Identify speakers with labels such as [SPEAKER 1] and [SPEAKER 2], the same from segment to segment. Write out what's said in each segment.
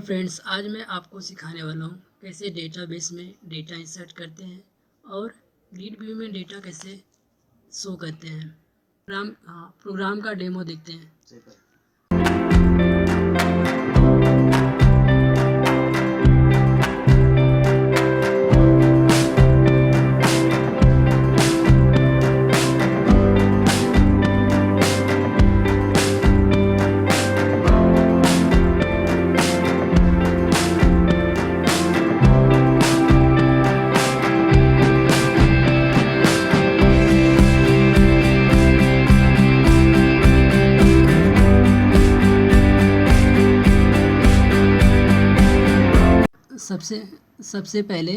[SPEAKER 1] Friends, आज मैं आपको सिखाने वाला हूँ कैसे डेटाबेस में डेटा इंसर्ट करते हैं और ग्रिड व्यू में डेटा कैसे शो करते हैं। प्रोग्राम का डेमो देखते हैं। सबसे पहले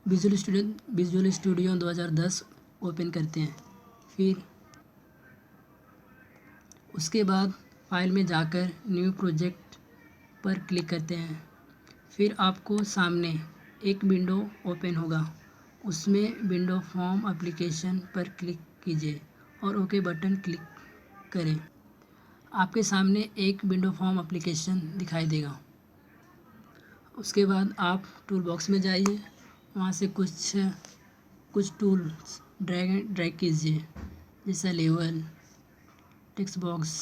[SPEAKER 1] विजुअल स्टूडियो 2010 ओपन करते हैं। फिर उसके बाद फाइल में जाकर न्यू प्रोजेक्ट पर क्लिक करते हैं। फिर आपको सामने एक विंडो ओपन होगा, उसमें विंडो फॉर्म एप्लीकेशन पर क्लिक कीजिए और ओके बटन क्लिक करें। आपके सामने एक विंडो फॉर्म एप्लीकेशन दिखाई देगा। उसके बाद आप टूल बॉक्स में जाइए, वहाँ से कुछ टूल्स ड्रैग कीजिए, जैसे level, text box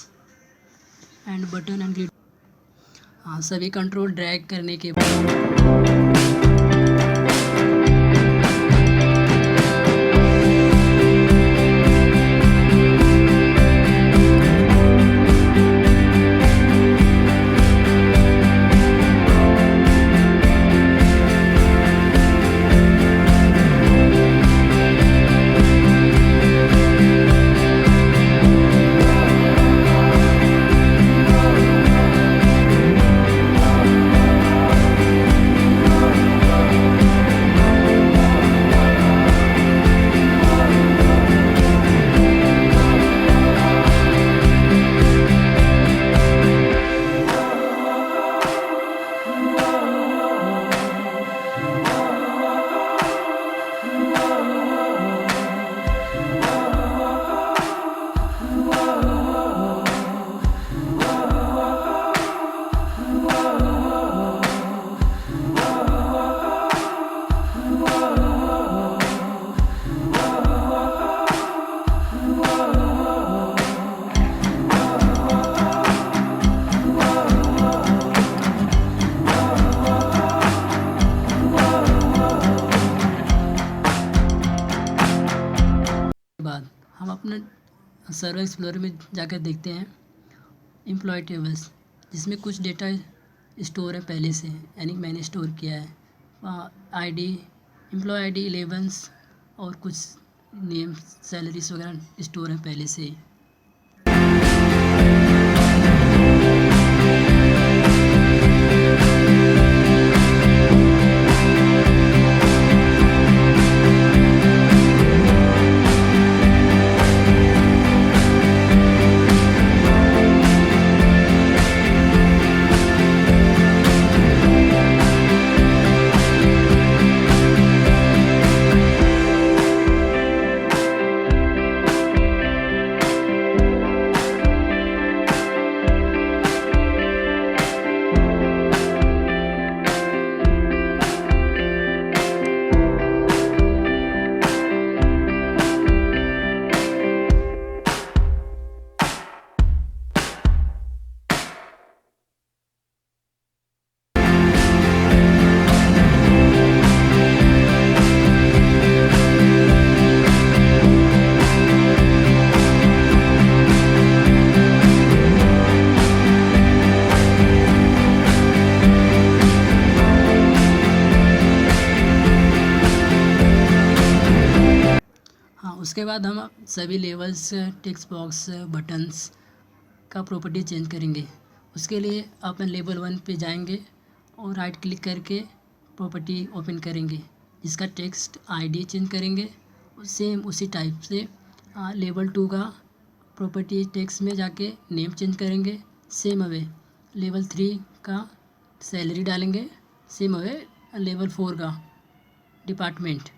[SPEAKER 1] and button and grid. सभी कंट्रोल ड्रैग करने के बाद हम अपने सर्वर एक्सप्लोरर में जाकर देखते हैं एम्प्लॉय टेबल्स, जिसमें कुछ डेटा स्टोर है पहले से, यानी मैंने स्टोर किया है। आईडी, एम्प्लॉय आईडी 11 और कुछ नेम, सैलरीज वगैरह स्टोर है पहले से ही। उसके बाद हम सभी लेवल्स, टेक्स्ट बॉक्स, बटन्स का प्रॉपर्टी चेंज करेंगे। उसके लिए अपन लेवल 1 पे जाएंगे और राइट क्लिक करके प्रॉपर्टी ओपन करेंगे, जिसका टेक्स्ट आईडी चेंज करेंगे। सेम उसी टाइप से लेवल 2 का प्रॉपर्टी टेक्स्ट में जाके नेम चेंज करेंगे। सेम अवे लेवल 3 का सैलरी डालेंगे। सेम अवे लेवल 4 का डिपार्टमेंट।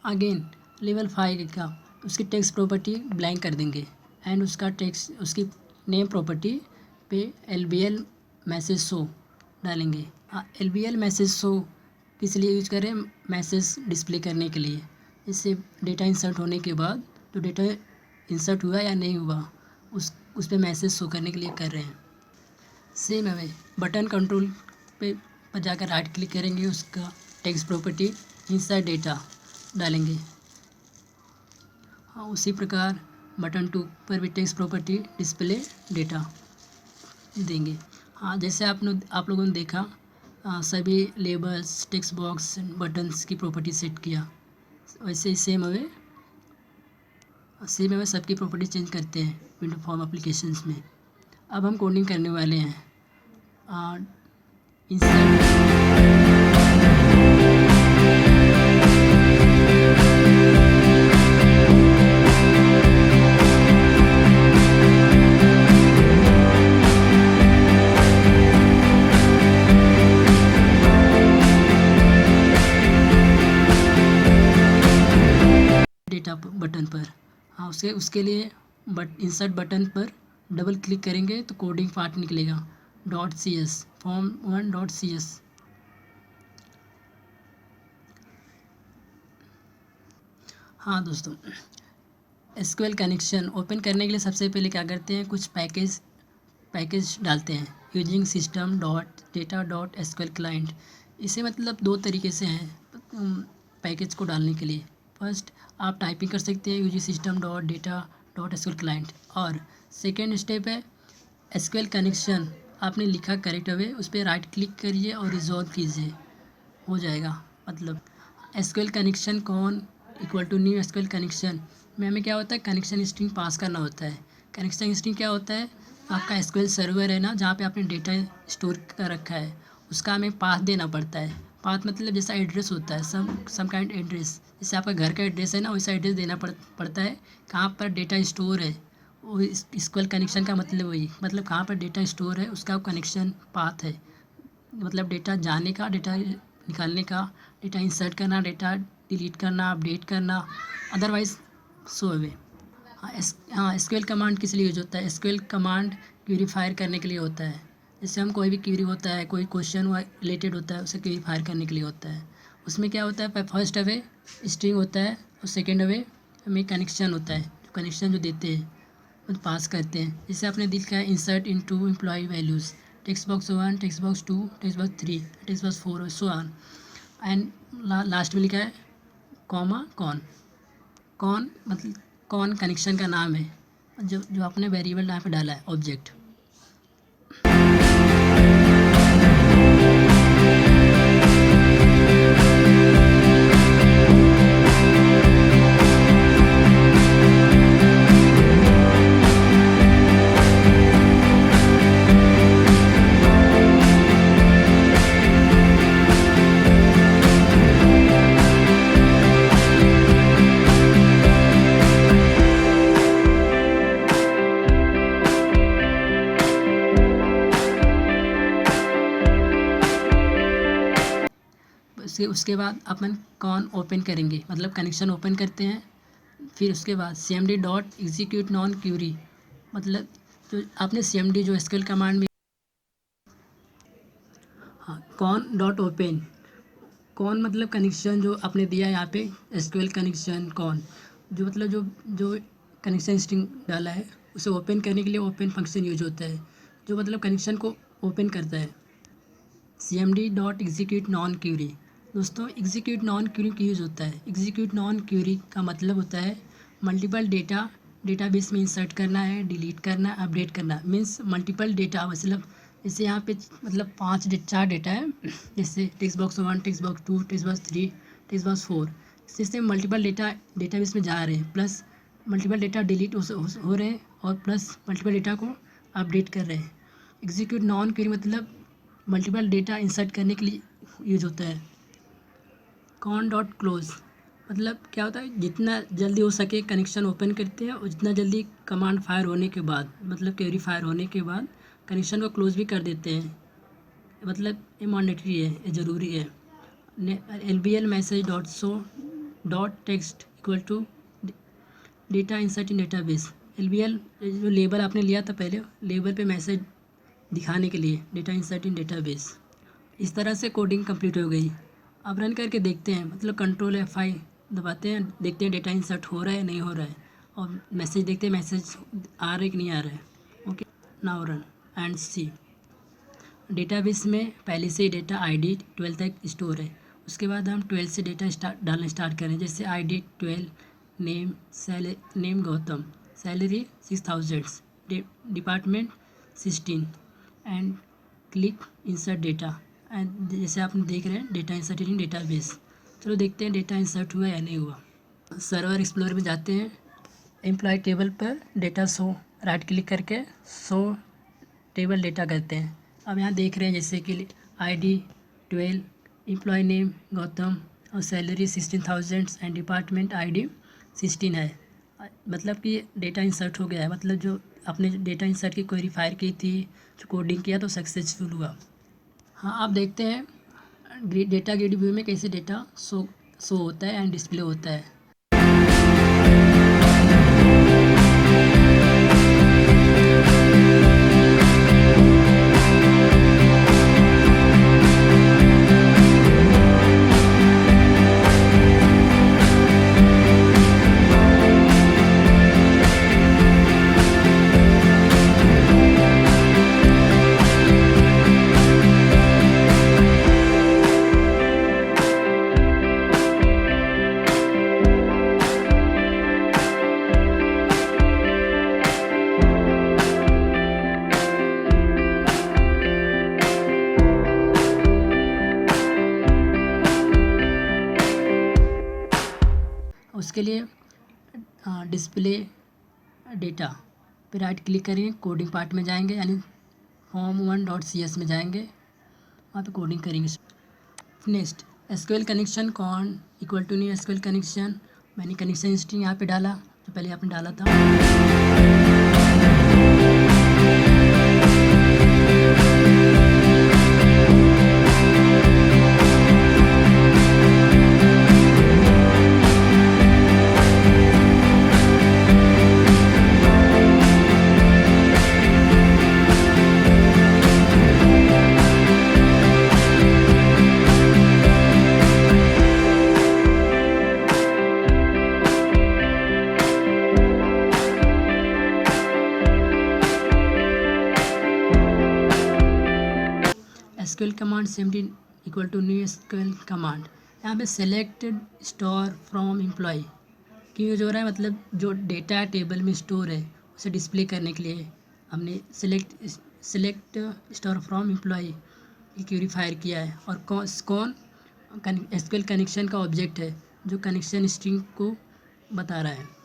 [SPEAKER 1] अगेन लेवल 5 का उसकी टेक्स्ट प्रॉपर्टी ब्लैंक कर देंगे एंड उसका टेक्स्ट, उसकी नेम प्रॉपर्टी पे LBL मैसेज शो डालेंगे। हाँ, LBL मैसेज शो किस लिए यूज करें? मैसेज डिस्प्ले करने के लिए। इससे डेटा इंसर्ट होने के बाद तो डेटा इंसर्ट हुआ या नहीं हुआ उस पर मैसेज शो करने के लिए कर रहे हैं। सेम हमें बटन कंट्रोल पे पर जाकर राइट क्लिक करेंगे, उसका टेक्स्ट प्रॉपर्टी इंसर्ट डेटा डालेंगे। हाँ, उसी प्रकार बटन 2 पर भी टेक्स्ट प्रॉपर्टी डिस्प्ले डेटा देंगे। हाँ, जैसे आप लोगों ने देखा सभी लेबल्स, टेक्स्ट बॉक्स, बटन्स की प्रॉपर्टी सेट किया, वैसे ही सेम हमें सबकी प्रॉपर्टी चेंज करते हैं विंडो फॉर्म एप्लीकेशंस में। अब हम कोडिंग करने वाले हैं। डेटा बटन पर, हाँ, उसके लिए इंसर्ट बटन पर डबल क्लिक करेंगे तो कोडिंग पार्ट निकलेगा .cs form1.cs। हाँ दोस्तों, SQL कनेक्शन ओपन करने के लिए सबसे पहले क्या करते हैं, कुछ पैकेज डालते हैं यूजिंग system.data.sql client। इसे मतलब दो तरीके से हैं पैकेज को डालने के लिए। फर्स्ट आप टाइपिंग कर सकते हैं यूजिंग system.data.sql client, और सेकेंड स्टेप है SQL कनेक्शन आपने लिखा करेक्ट वे उस पर राइट क्लिक करिए और रिजॉल्व कीजिए, हो जाएगा। मतलब SQL connection con equal to new SQL connection में हमें क्या होता है, कनेक्शन स्ट्रिंग पास करना होता है। कनेक्शन स्ट्रिंग क्या होता है, आपका SQL सर्वर है ना, जहाँ पे आपने डेटा स्टोर कर रखा है, उसका हमें पाथ देना पड़ता है। पाथ मतलब जैसा एड्रेस होता है, सम काइंड एड्रेस, जैसे आपका घर का एड्रेस है ना, वैसा एड्रेस देना पड़ता है कहाँ पर डेटा स्टोर है। वो SQL कनेक्शन का मतलब वही, मतलब कहाँ पर डेटा स्टोर है उसका कनेक्शन पाथ है। मतलब डेटा जाने का, डेटा निकालने का, डेटा इंसर्ट करना, डेटा डिलीट करना, अपडेट करना, अदरवाइज सो अवे। हाँ, SQL कमांड किस लिए यूज होता है? SQL कमांड क्यूरीफायर करने के लिए होता है। जैसे हम कोई भी क्यूरी होता है, कोई क्वेश्चन रिलेटेड होता है, उसे क्यूरीफायर करने के लिए होता है। उसमें क्या होता है, फर्स्ट अवे स्ट्रिंग होता है और सेकेंड अवे हमें कनेक्शन होता है, कनेक्शन जो देते हैं पास करते हैं। जैसे आपने देखा है insert into employ values, text box 1, text box 2, text box 3, text box 4 so on. And last में लिखा है कॉमा कौन मतलब कौन कनेक्शन का नाम है जो आपने वेरिएबल यहाँ पे डाला है, ऑब्जेक्ट। उसके बाद अपन कौन ओपन करेंगे, मतलब कनेक्शन ओपन करते हैं। फिर उसके बाद cmd dot execute non query, मतलब जो आपने cmd जो SQL कमांड में, हाँ, कौन डॉट ओपन, कौन मतलब कनेक्शन जो आपने दिया यहाँ पे SQL कनेक्शन कौन, जो मतलब जो कनेक्शन स्ट्रिंग डाला है उसे ओपन करने के लिए ओपन फंक्शन यूज होता है, जो मतलब कनेक्शन को ओपन करता है। cmd dot execute non query. दोस्तों, एग्जीक्यूट नॉन क्यूरी क्यों यूज होता है? एग्जीक्यूट नॉन क्यूरी का मतलब होता है मल्टीपल डेटाबेस में इंसर्ट करना है, डिलीट करना, अपडेट करना, मीन्स मल्टीपल डेटा, मतलब जैसे यहाँ पे मतलब 4 डेटा है, जैसे text box 1, text box 2, text box 3, text box 4, इससे मल्टीपल डेटाबेस में जा रहे हैं, प्लस मल्टीपल डेटा डिलीट हो रहे हैं, और प्लस मल्टीपल डेटा को अपडेट कर रहे हैं। एग्जीक्यूट नॉन क्यूरी मतलब मल्टीपल डेटा इंसर्ट करने के लिए यूज होता है। कॉन डॉट क्लोज मतलब क्या होता है, जितना जल्दी हो सके कनेक्शन ओपन करते हैं, और जितना जल्दी कमांड फायर होने के बाद, मतलब क्वेरी फायर होने के बाद कनेक्शन को क्लोज भी कर देते हैं। मतलब ये मैंडेटरी है, ये ज़रूरी है। LBL message dot show dot text equal to data insert in database. LBL जो लेबल आपने लिया था पहले, लेबल पे मैसेज दिखाने के लिए डेटा इंसर्ट इन डेटाबेस। इस तरह से कोडिंग कंप्लीट हो गई। अब रन करके देखते हैं, मतलब कंट्रोल F5 दबाते हैं, देखते हैं डेटा इंसर्ट हो रहा है नहीं हो रहा है, और मैसेज देखते हैं मैसेज आ रहा है कि नहीं आ रहा है। Okay, now run and see. Database में पहले से ही डेटा ID 12 तक स्टोर है। उसके बाद हम 12 से डेटा डालना स्टार्ट करें, जैसे ID 12, name Gautam, salary 6000, department 16 and click insert data. And जैसे आप देख रहे हैं डेटा इंसर्ट इन डेटाबेस। चलो देखते हैं डेटा इंसर्ट हुआ या नहीं हुआ। सर्वर एक्सप्लोरर में जाते हैं, एम्प्लॉय टेबल पर डेटा शो, राइट क्लिक करके शो टेबल डेटा करते हैं। अब यहाँ देख रहे हैं जैसे कि ID 12, एम्प्लॉय नेम गौतम और सैलरी 16,000 एंड डिपार्टमेंट ID 16 है। मतलब कि डेटा इंसर्ट हो गया है, मतलब जो आपने डेटा इंसर्ट की क्वेरी फायर की थी, जो कोडिंग किया तो सक्सेसफुल हुआ। हाँ, आप देखते हैं डेटा ग्रिड व्यू में कैसे डेटा शो होता है एंड डिस्प्ले होता है। उसके लिए डिस्प्ले डेटा पे राइट क्लिक करेंगे, कोडिंग पार्ट में जाएंगे, यानी form1.cs में जाएंगे, वहाँ पे कोडिंग करेंगे। Next SQL connection con equal to new SQL connection. मैंने कनेक्शन हिस्ट्री यहाँ पे डाला, जो पहले आपने डाला था। SQL कमांड सेमडी equal to new SQL command. यहाँ पे सेलेक्ट स्टोर फ्रॉम एम्प्लॉय क्यों यूज हो रहा है, मतलब जो डेटा टेबल में स्टोर है उसे डिस्प्ले करने के लिए हमने सेलेक्ट स्टोर फ्रॉम एम्प्लॉय की क्वेरी फायर किया है। और कौन SQL कनेक्शन का ऑब्जेक्ट है जो कनेक्शन स्ट्रिंग को बता रहा है।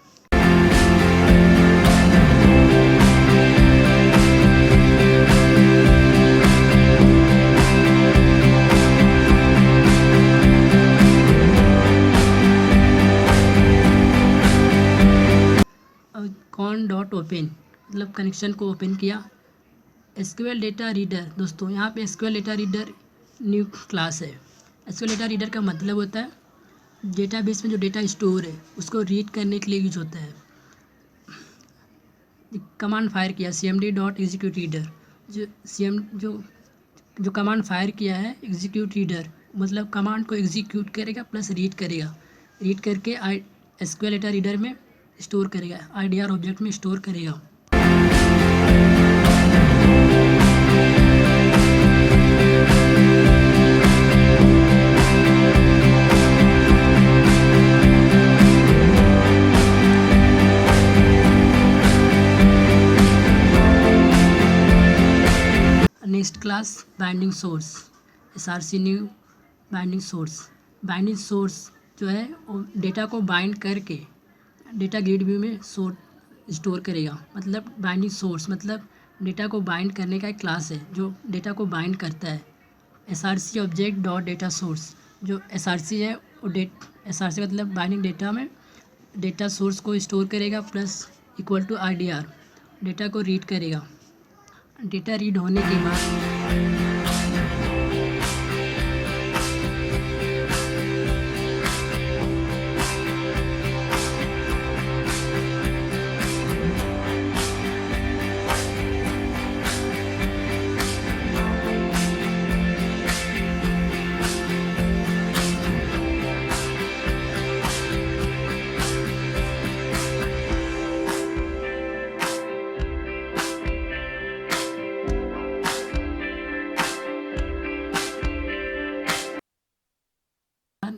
[SPEAKER 1] कॉन डॉट ओपन मतलब कनेक्शन को ओपन किया। SQL डेटा रीडर, दोस्तों यहाँ पे SQL data reader new class है। SQL डेटा रीडर का मतलब होता है डेटाबेस में जो डेटा स्टोर है उसको रीड करने के लिए यूज होता है। कमांड फायर किया cmd डॉट एग्जीक्यूट रीडर, जो कमांड फायर किया है एग्जीक्यूट रीडर, मतलब कमांड को एग्जीक्यूट करेगा प्लस रीड करेगा, रीड करके SQL डेटा रीडर में स्टोर करेगा, IDR ऑब्जेक्ट में स्टोर करेगा। Next class binding source, SRC new binding source. Binding source जो है वो डेटा को बाइंड करके डेटा ग्रिड व्यू में स्टोर करेगा। मतलब बाइंडिंग सोर्स मतलब डेटा को बाइंड करने का एक क्लास है जो डेटा को बाइंड करता है। SRC object dot data source, जो SRC है वो SRC मतलब बाइंडिंग डेटा में डेटा सोर्स को स्टोर करेगा plus equal to IDR, data को रीड करेगा। डेटा रीड होने के बाद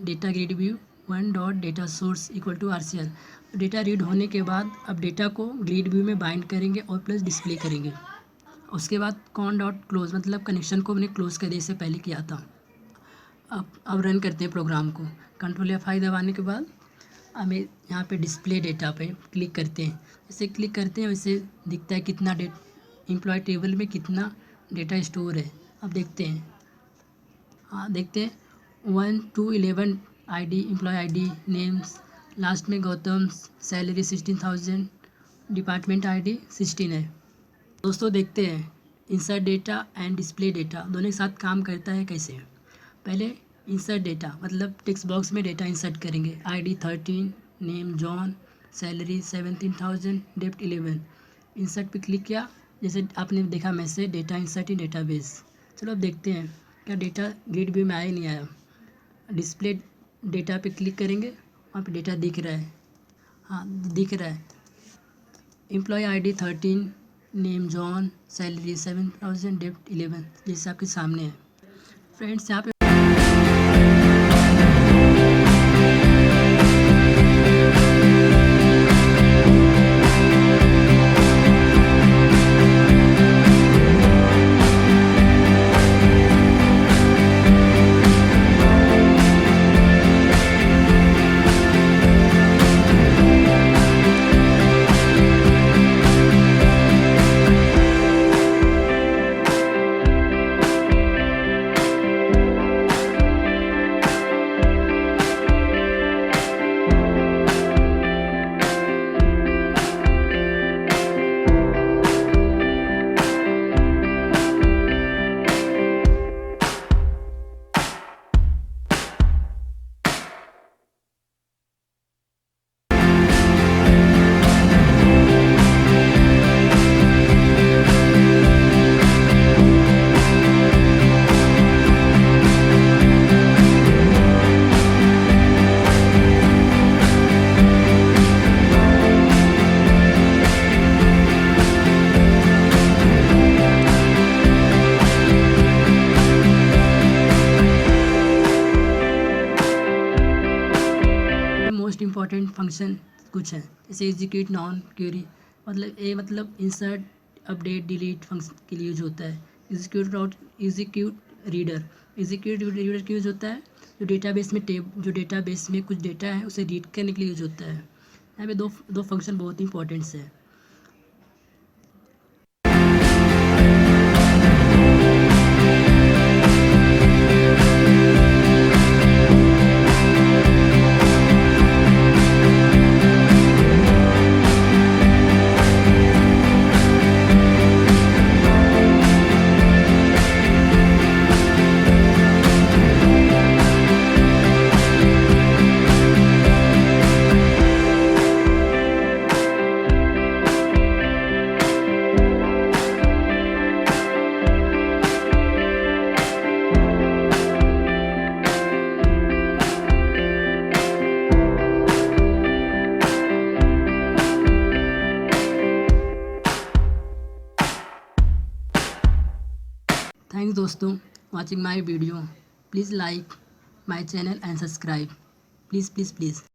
[SPEAKER 1] data grid view one dot data source equal to RCR। Data read होने के बाद अब डेटा को ग्रिड व्यू में बाइंड करेंगे और प्लस डिस्प्ले करेंगे। उसके बाद कॉन डॉट क्लोज मतलब कनेक्शन को हमने क्लोज़ कर दिया, इससे पहले किया था। अब रन करते हैं प्रोग्राम को। कंट्रोल F5 दबाने के बाद हमें यहाँ पे डिस्प्ले डेटा पे क्लिक करते हैं। जैसे क्लिक करते हैं वैसे दिखता है कितना एम्प्लॉय टेबल में कितना डेटा स्टोर है। अब देखते हैं, हाँ देखते हैं 1 to 11 ID, employ ID, names, last में गौतम, सैलरी 16,000, डिपार्टमेंट ID 16 है। दोस्तों देखते हैं insert data and display data दोनों एक साथ काम करता है कैसे। पहले इंसर्ट डेटा मतलब टेक्स्ट बॉक्स में डेटा इंसर्ट करेंगे। ID 13, नेम जॉन, सैलरी 17,000, डेप्ट 11। इंसर्ट पे क्लिक किया, जैसे आपने देखा message data insert in database. चलो अब देखते हैं क्या डेटा ग्रिड व्यू में आया नहीं आया। डिस्प्ले डेटा पे क्लिक करेंगे, वहाँ पे डेटा दिख रहा है, हाँ दिख रहा है। Employ ID 13, name John, salary 7,000, dept 11 जैसे आपके सामने है। फ्रेंड्स यहाँ पे मोस्ट इम्पॉर्टेंट फंक्शन कुछ है, जैसे एग्जीक्यूट नॉन क्वेरी मतलब इंसर्ट, अपडेट, डिलीट फंक्शन के लिए यूज होता है। एग्जीक्यूट रीडर क्यों यूज होता है, जो डेटाबेस में कुछ डेटा है उसे रीड करने के लिए यूज होता है। यहाँ पे दो फंक्शन बहुत इंपॉर्टेंट्स है। थैंक्स दोस्तों watching my video. Please like my channel and subscribe. Please.